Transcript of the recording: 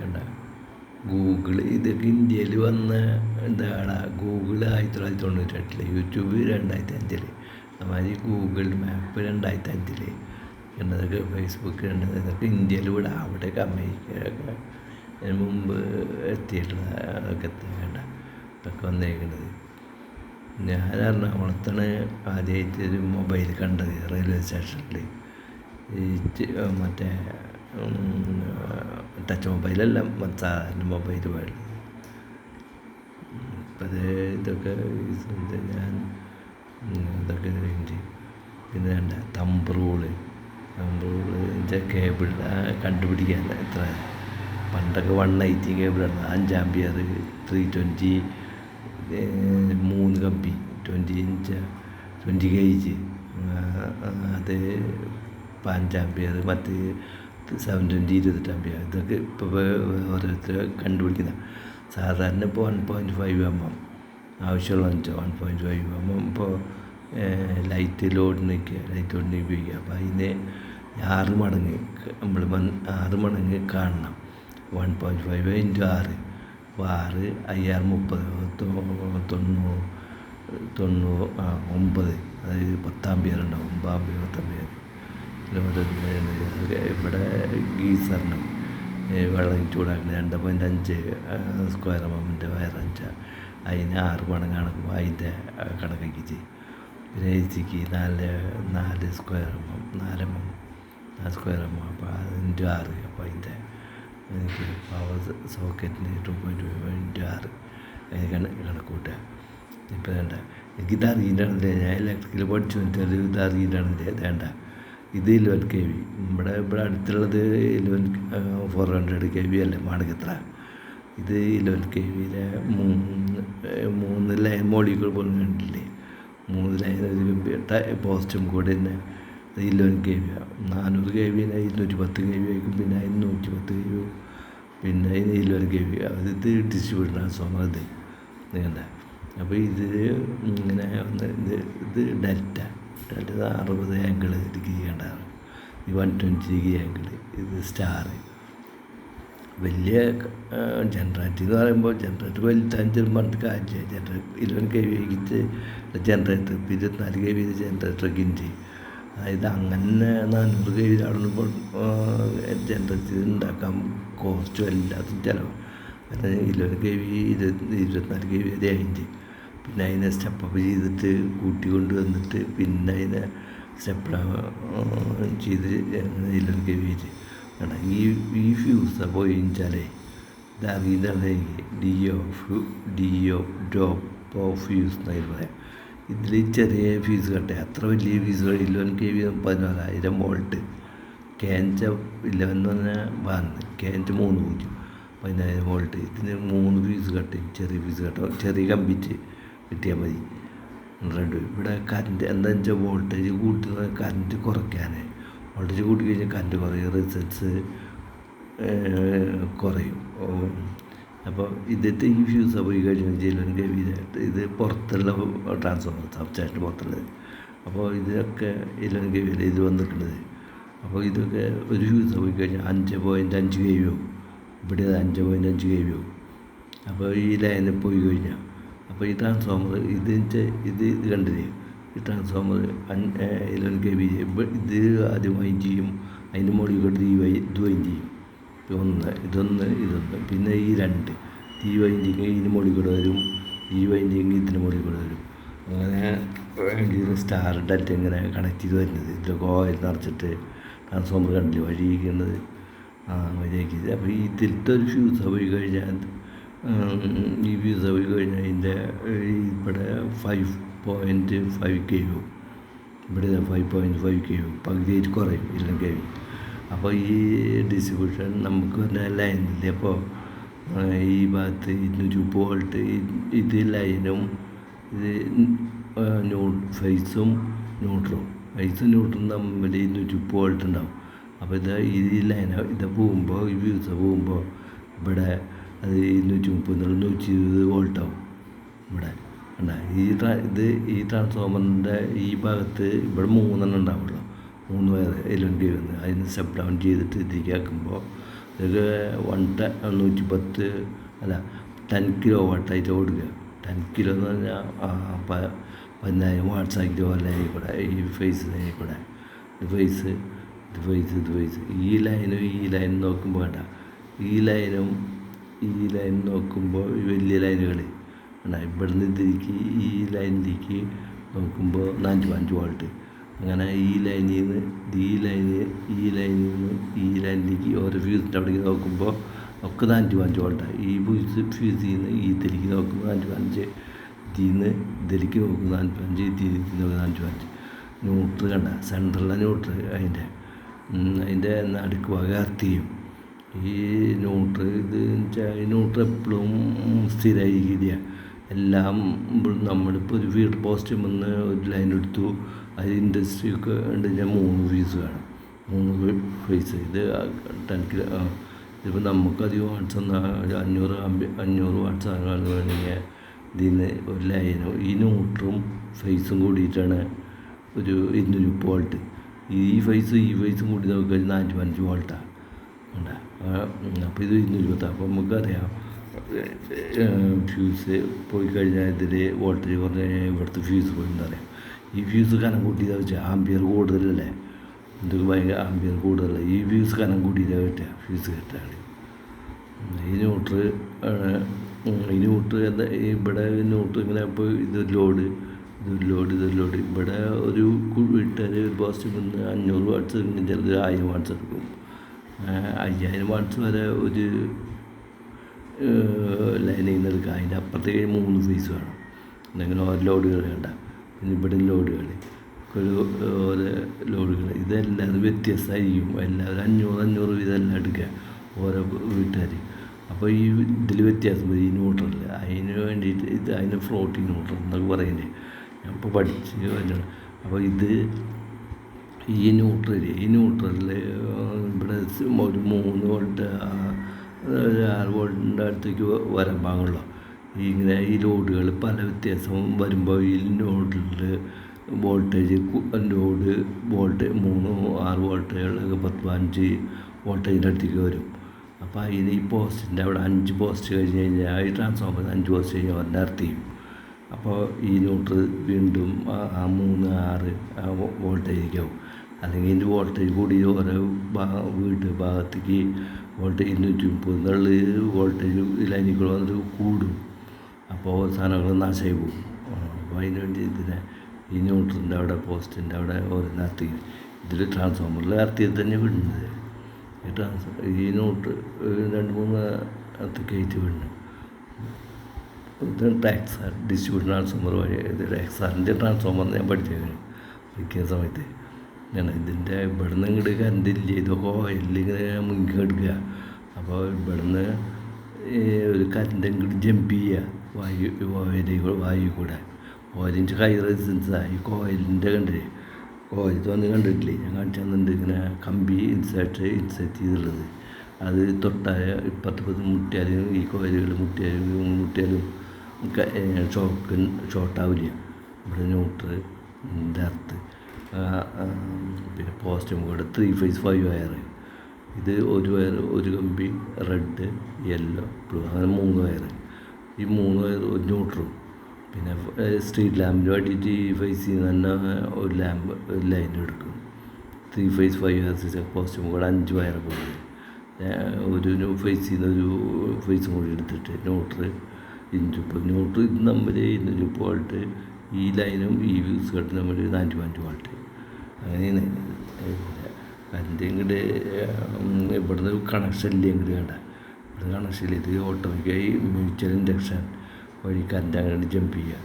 കണ്ട ഗൂഗിള് ഇതൊക്കെ ഇന്ത്യയിൽ വന്ന എന്താണ് ഗൂഗിൾ 1998, യൂട്യൂബ് 2005, അതുമാതിരി ഗൂഗിൾ മാപ്പ് 2005, എന്നതൊക്കെ ഫേസ്ബുക്ക് ഇതൊക്കെ ഇന്ത്യയിൽ ഇവിടെ അവിടെയൊക്കെ അമേരിക്കയൊക്കെ അതിന് മുമ്പ് എത്തിയിട്ടുള്ള അതൊക്കെ എത്തേണ്ട ഇതൊക്കെ വന്നേക്കുന്നത്. ഞാൻ എറണാകുളത്താണ് ആദ്യമായിട്ട് ഒരു മൊബൈൽ കണ്ടത്, റെയിൽവേ സ്റ്റേഷനിൽ. ഈ മറ്റേ ടച്ച് മൊബൈലല്ല, സാധാരണ മൊബൈൽ വേൾഡ്. ഇപ്പം ഇതൊക്കെ ഞാൻ ഇതൊക്കെ കഴിഞ്ഞ് പിന്നെ വേണ്ട തമ്പ് റൂള് കേബിൾ കണ്ടുപിടിക്കാൻ എത്ര പണ്ടൊക്കെ 180 കേബിളാണ്, 5 ആമ്പിയർ 320, 3 കമ്പി 20 ഗേജ്, അത് 5 ആമ്പിയർ, മറ്റ് 720 28 ആമ്പിയർ. ഇതൊക്കെ ഇപ്പോൾ ഓരോരുത്തർ കണ്ടുപിടിക്കുന്ന. സാധാരണ ഇപ്പോൾ 1.5 ആവശ്യമുള്ള 1.5 ഇപ്പോൾ ലൈറ്റ് ലോഡിന് ഉപയോഗിക്കുക. അപ്പോൾ അതിന് 6 മടങ്ങ് നമ്മൾ 6 മടങ്ങ് കാണണം. 1.5 × 6, അപ്പോൾ 6 5 6 30 9, അതായത് 10 ആമ്പിയർ ഉണ്ടാവും. 9 ആമ്പിയർ 10 ആമ്പിയർ. ഇവിടെ ഗീസറിനും വെള്ളം ചൂടാക്കുന്ന 2.5 സ്ക്വയർ എമ്മിൻ്റെ വയറഞ്ച, അതിന് 6 മടങ്ങ് കണക്കുമ്പോൾ അതിൻ്റെ കണക്കാക്കി ചെയ്യും. പിന്നെ എ സിക്ക് 4 സ്ക്വയർ എം 4 സ്ക്വയർ എം, അപ്പോൾ 5 × 6, അപ്പോൾ അതിൻ്റെ എനിക്ക് പവർ സോക്കറ്റിന് 2.5 × 6 കണക്ക് കൂട്ടുക. ഇപ്പം വേണ്ട എനിക്കിത് അറിയില്ലാണെന്നില്ല, ഞാൻ ഇലക്ട്രിക്കൽ പഠിച്ചു വന്നിട്ട് ഇത് അറിയില്ലാണെന്നില്ല. വേണ്ട ഇത് 11 kV, ഇവിടെ അടുത്തുള്ളത് 400 kV അല്ലേ മാണിക്കത്ര. ഇത് 11 kVയിലെ 3 ലൈൻ മോളിക്കൂൾ പോലും കണ്ടില്ലേ, 3 ലൈൻ പോസ്റ്റും കൂടെ തന്നെ 11 kV. 400 kV 210 kV ആയിരിക്കും, പിന്നെ അതിന് 110 kV, പിന്നെ അതിന് 11 kV. ഇത് ഡിസ്ട്രിബ്യൂട്ടർ ട്രാൻസ്ഫോമർ. ഇത് കണ്ട. അപ്പോൾ ഇത് ഇങ്ങനെ ഇത് ഡെൽറ്റ 60 ആംഗിൾ ഡിഗ്രി കണ്ടാണ്, ഇത് 120 ഡിഗ്രി ആംഗിൾ, ഇത് സ്റ്റാർ. വലിയ ജനറേറ്റർ എന്ന് പറയുമ്പോൾ ജനറേറ്റർ വലുതാൻ പറഞ്ഞിട്ട് കാര്യമില്ല. ജനറേറ്റർ 11 kV ആയിട്ട് ജനറേറ്റർ, 24 kV ജനറേറ്ററൊക്കെ ഉണ്ട്. അതായത് അങ്ങനെ 400 kV ആവുമ്പോൾ ജനറേറ്റർ ഉണ്ടാക്കാൻ കോസ്റ്റും എല്ലാത്തും ചിലവ്. കാരണം 11 kV 24 kV വരെ അതിൻ്റെ, പിന്നെ അതിനെ സ്റ്റെപ്പപ്പ് ചെയ്തിട്ട് കൂട്ടിക്കൊണ്ട് വന്നിട്ട് പിന്നെ അതിനെ സ്റ്റെപ്പ് ചെയ്ത് 11 kV വേണം. ഈ ഫ്യൂസ് പോയി വെച്ചാലേ ഇത് അറിയുന്നതാണ് എനിക്ക് ഡ്രോപ്പ് ഓഫ് ഫ്യൂസ് എന്നായി പറയാം. ഇതിൽ ചെറിയ ഫ്യൂസ് കട്ടെ, അത്ര വലിയ ഫ്യൂസുകൾ 11 kV 14,000 വോൾട്ട്, KNC 11 എന്ന് പറഞ്ഞാൽ വന്ന് KNC 3 15,000 വോൾട്ട്. ഇതിന് 3 ഫ്യൂസ് കട്ട്, ചെറിയ ഫ്യൂസ് കട്ടോ, ചെറിയ കമ്പിറ്റ് കിട്ടിയാൽ മതി. ഇവിടെ കറണ്ട് എന്താ വെച്ചാൽ വോൾട്ടേജ് കൂട്ടുന്ന കറണ്ട് കുറയ്ക്കാൻ, വോൾട്ടേജ് കൂട്ടി കഴിഞ്ഞാൽ കറണ്ട് കുറയും, റിസൾട്ട്സ് കുറയും. അപ്പോൾ ഇതിൻ്റെ ഈ ഫ്യൂസ് പോയി കഴിഞ്ഞാൽ 11 kV ഇത് പുറത്തുള്ള ട്രാൻസ്ഫോമർ, സബ്സ്റ്റാൻഡ് പുറത്തുള്ളത്. അപ്പോൾ ഇതിനൊക്കെ 11 kV ഇത് വന്നിട്ടുള്ളത്. അപ്പോൾ ഇതൊക്കെ ഒരു ഫ്യൂസ് പോയി കഴിഞ്ഞാൽ 5.5 kV ആവും. ഇവിടെ 5.5 kV ആവും. അപ്പോൾ ഈ ലൈനിൽ പോയി കഴിഞ്ഞാൽ, അപ്പോൾ ഈ ട്രാൻസ്ഫോമർ ഇത് കണ്ടില്ലേ, ഈ ട്രാൻസ്ഫോമർ 11 kV ഇത് ആദ്യം വൈൻഡ് ചെയ്യും, അതിൻ്റെ മുകളിൽ കൊണ്ട് ഇത് വൈൻഡ് ചെയ്യും. ഇതൊന്ന് പിന്നെ ഈ 2 ഈ വൈൻഡിങ് ഇതിന് മുകളിൽ കൂടെ വരും, ഈ വൈൻഡിങ് ഇതിന് മുകളിൽ കൂടെ വരും. അങ്ങനെ ഇതിന് സ്റ്റാർ ഡെൽറ്റ ഇങ്ങനെ കണക്ട് ചെയ്ത് വരുന്നത്. ഇതിലൊക്കെ ഓയിൽ നിറച്ചിട്ട് ട്രാൻസ്ഫോമർ കണ്ടില്ലേ വഴിയിരിക്കുന്നത്, വഴിയാക്കി. അപ്പോൾ ഇതിലത്തെ ഒരു ഫ്യൂസ് പോയി കഴിഞ്ഞാൽ, ഈ ഫ്യൂസ് പോയി കഴിഞ്ഞാൽ ഇതിൻ്റെ ഇവിടെ 5.5 kV, ഇവിടെ 5.5 kV, പകുതിയായിട്ട് കുറയും 11 kV. അപ്പോൾ ഈ ഡിസ്ട്രിബ്യൂഷൻ നമുക്ക് പറഞ്ഞ ലൈനില്ലേ, അപ്പോൾ ഈ ഭാഗത്ത് 220 വോൾട്ട്, ഇത് ലൈനും ഇത് ഫേസും ന്യൂട്രലും തമ്മിൽ 220 വോൾട്ട് ഉണ്ടാവും. അപ്പോൾ ഈ ലൈന ഇത് പോകുമ്പോൾ, ഈ ഫ്യൂസ് പോകുമ്പോൾ ഇവിടെ അത് 230 120 വോൾട്ടാവും. ഇവിടെ കണ്ടാ ഈ ട്രാൻസ്ഫോമറിൻ്റെ ഈ ഭാഗത്ത് ഇവിടെ 3 ഉണ്ടാവുള്ളൂ, 3 വയർ 11 kV. അതിന് സ്റ്റെപ്പ് ഡൗൺ ചെയ്തിട്ട് ഇതിലേക്ക് ആക്കുമ്പോൾ ഇതൊക്കെ 110 അല്ല 10 കിലോ വാട്ടായിട്ട് കൊടുക്കുക. 10 കിലോ എന്ന് പറഞ്ഞാൽ 10,000 വാട്ട്സ് ആക്കിയിട്ട് പോലെ ആയിക്കൂടെ ഈ ഫേസിനായിക്കൂടെ. ഫേസ് ഈ ലൈനും നോക്കുമ്പോൾ വേണ്ട, ഈ ലൈൻ നോക്കുമ്പോൾ ഈ വലിയ ലൈനുകൾ വേണ്ട. ഇവിടുന്ന് ഇതിലേക്ക് ഈ ലൈനിലേക്ക് നോക്കുമ്പോൾ 45 വോൾട്ട്. അങ്ങനെ ഈ ലൈനിലേക്ക് ഓരോ ഫ്യൂസിൻ്റെ അവിടേക്ക് നോക്കുമ്പോൾ ഒക്കെ 45 വോൾട്ടാണ്. ഈ ഫ്യൂസിൽ നിന്ന് ഈ ഇതിലേക്ക് നോക്കുമ്പോൾ 45, ഇതിലേക്ക് നോക്കുമ്പോൾ 45, ഇതിലേക്ക് നോക്കുമ്പോൾ 45. ന്യൂട്രൽ കണ്ട, സെൻട്രലിലെ ന്യൂട്രൽ അതിൻ്റെ നടുക്ക് ഭാഗം എർത്ത് ചെയ്യും. ഈ ന്യൂട്രൽ ഈ ന്യൂട്രൽ എപ്പോഴും സ്ഥിരമായിരിക്കില്ല. എല്ലാം നമ്മളിപ്പോൾ ഒരു ഫീൽഡ് പോസ്റ്റ് വന്ന് ഒരു ലൈൻ എടുത്തു, അത് ഇൻഡസ്ട്രി ഒക്കെ ഉണ്ടെങ്കിൽ 3 ഫീസ് വേണം, 3 ഫേസ്. ഇത് 10 കിലോ ഇതിപ്പോൾ നമുക്കധികം വാട്ട്സ് എന്നാൽ 500 വാട്ട്സ് ആണ് വേണമെങ്കിൽ ഇതിന് ഒരു ലൈനും ഈ ന്യൂട്രും ഫേസും കൂടിയിട്ടാണ് ഒരു 230 വോൾട്ട്. ഈ ഫേസും കൂടി നോക്കുക 45 വോൾട്ടാണ് ഉണ്ട്. അപ്പോൾ ഇത് 220. അപ്പോൾ നമുക്കറിയാം ഫ്യൂസ് പോയി കഴിഞ്ഞാൽ ഇതിൽ വോൾട്ടേജ് കുറഞ്ഞ് കഴിഞ്ഞാൽ ഇവിടുത്തെ ഫ്യൂസ് പോയിന്നറിയാം. ഈ ഫ്യൂസ് കനം കൂട്ടിയതാ വെച്ചാൽ ആംബിയർ കൂടുതലല്ലേ, ഇതൊക്കെ ഭയങ്കര ആംബിയർ കൂടുതലല്ല. ഈ ഫ്യൂസ് കനം കൂട്ടിയതാ കിട്ടുക, ഫ്യൂസ് കിട്ടാൻ ഈ ന്യൂട്രൽ എന്താ ഇവിടെ ന്യൂട്രൽ ഇങ്ങനെ. ഇപ്പോൾ ഇതൊരു ലോഡ് ഇവിടെ ഒരു ഇട്ടാൽ ഒരു പോസിറ്റീവ് 500 വാട്ട്സ് എടുക്കും, ചിലത് 1000 വാട്ട്സ് എടുക്കും. 5000 വാട്ട്സ് വരെ ഒരു ലൈനിൽ നിന്ന് എടുക്കുക. അതിൻ്റെ അപ്പുറത്തേക്ക് 3 ഫേസ് വേണം. എന്തെങ്കിലും ഓരോ ലോഡുകൾ വേണ്ട. പിന്നെ ഇവിടെ ലോഡുകൾ ഓരോ ലോഡുകൾ ഇതെല്ലാവരും വ്യത്യസ്തമായിരിക്കും. എല്ലാവരും 500 ഇതെല്ലാം എടുക്കുക ഓരോ വീട്ടുകാർ. അപ്പോൾ ഈ ഇതിൽ വ്യത്യാസം വരും. ഈ ന്യൂട്രലിൽ അതിന് വേണ്ടിയിട്ട് അതിന് ഫ്ലോട്ടിങ് ന്യൂട്രൽ എന്നൊക്കെ പറയുന്നത് ഞാൻ ഇപ്പോൾ പഠിച്ച് കഴിഞ്ഞാണ്. അപ്പോൾ ഈ ന്യൂട്രലിൽ ഇവിടെ ഒരു 3 വോൾട്ട് 6 വോൾട്ടിൻ്റെ അടുത്തേക്ക് വരാൻ പാടുള്ളൂ. ഇങ്ങനെ ഈ ലോഡുകൾ പല വ്യത്യാസവും വരുമ്പോൾ ഈ നോഡിൽ വോൾട്ടേജ് 3 6 വോൾട്ടേജുകളൊക്കെ 10-15 വോൾട്ടേജിൻ്റെ അടുത്തേക്ക് വരും. അപ്പോൾ അതിന് ഈ പോസ്റ്റിൻ്റെ അവിടെ 5 പോസ്റ്റ് കഴിഞ്ഞ് കഴിഞ്ഞാൽ ഈ ട്രാൻസ്ഫോമർ 5 പോസ്റ്റ് കഴിഞ്ഞാൽ അവരുടെ എർത്ത് ചെയ്യും. അപ്പോൾ ഈ ന്യൂട്രൽ വീണ്ടും 3 6 വോൾട്ടേജിലേക്കാവും. അല്ലെങ്കിൽ ഇതിൻ്റെ വോൾട്ടേജ് കൂടി ഓരോ ഭാഗത്തേക്ക് വോൾട്ടേജ് 230 എന്നുള്ള വോൾട്ടേജ് ലൈനിൽ വന്നിട്ട് കൂടും. അപ്പോൾ സാധനങ്ങൾ നാശമായി പോകും. അപ്പോൾ അതിന് വേണ്ടി ഈ ന്യൂട്രലിൻ്റെ അവിടെ പോസ്റ്റിൻ്റെ അവിടെ ഓരോ എർത്ത് ചെയ്യും. ഇതിൽ ട്രാൻസ്ഫോമറിൽ എർത്ത് ചെയ്ത് തന്നെ വിടുന്നത്. ഈ ന്യൂട്രൽ 2-3 കയറ്റി വിടുന്നു. ഇത് ടാക്സാർ ഡിസ്ട്രിബ്യൂഷൻ ട്രാൻസ്ഫോമർ വഴി. ഇത് ടാക്സാറിൻ്റെ ട്രാൻസ്ഫോമർ ഞാൻ പഠിക്കുന്ന സമയത്ത് ഇതിൻ്റെ ഇവിടുന്ന് ഇങ്ങോട്ട് കറണ്ട് ഇല്ല, ഇതൊക്കെ ഓയിലിങ്ങനെ മുങ്ങി എടുക്കുക. അപ്പോൾ ഇവിടുന്ന് ഒരു കറണ്ട് ഇങ്ങോട്ട് ജമ്പ് ചെയ്യുക വായു കൂടെ. ഓയിലിൻ്റെ ഹൈ റെസിസ്റ്റൻസാണ് ഈ കോയിലിൻ്റെ കണ്ടില്ലേ, കോയിൽ തോന്നി കണ്ടിട്ടില്ലേ, ഞാൻ കാണിച്ചു തന്നിട്ടുണ്ട്. ഇങ്ങനെ കമ്പി ഇൻസേർട്ട് ചെയ്തുള്ളത്. അത് തൊട്ടാൽ 10 മുട്ടിയാലും ഈ കോയിലുകൾ മുട്ടിയാലും ഷോർട്ടാവില്ല. ഇവിടെ ന്യൂട്രൽ എർത്ത് പിന്നെ പോസ്റ്റും കൂടെ 3 ഫേസ് 5 വയർ. ഇത് ഒരു കമ്പി റെഡ് യെല്ലോ ബ്ലൂ അങ്ങനെ 3 വയർ. ഈ 3 വയർ ഒരു ന്യൂട്രലും. പിന്നെ സ്ട്രീറ്റ് ലാമ്പിന് വേണ്ടിയിട്ട് ഈ ഫേസിൽ നിന്ന് തന്നെ ഒരു ലൈൻ എടുക്കും. 3 ഫേസ് 5 വയർ പോസ്റ്റും കൂടെ 5 വയർ പോലെ ഒരു ഫേസിൽ നിന്ന് ഒരു ഫേസും കൂടി എടുത്തിട്ട് ന്യൂട്രൽ ഇത് നമ്മൾ 230 വോൾട്ട്. ഈ ലൈനും ഈ ഫ്യൂസ് കട്ട് നമ്മൾ 45 വോൾട്ട്. അങ്ങനെയാണ് കറണ്ട് ഇങ്ങോട്ട് ഇവിടുന്ന് കണക്ഷൻ ഇല്ല. ഇങ്ങോട്ട് വേണ്ട, ഇവിടുന്ന് കണക്ഷൻ ഇല്ല. ഇത് ഓട്ടോമാറ്റിക്കായി മ്യൂച്വൽ ഇൻഡക്ഷൻ വഴി കറണ്ട് അങ്ങോട്ട് ജമ്പ് ചെയ്യുക.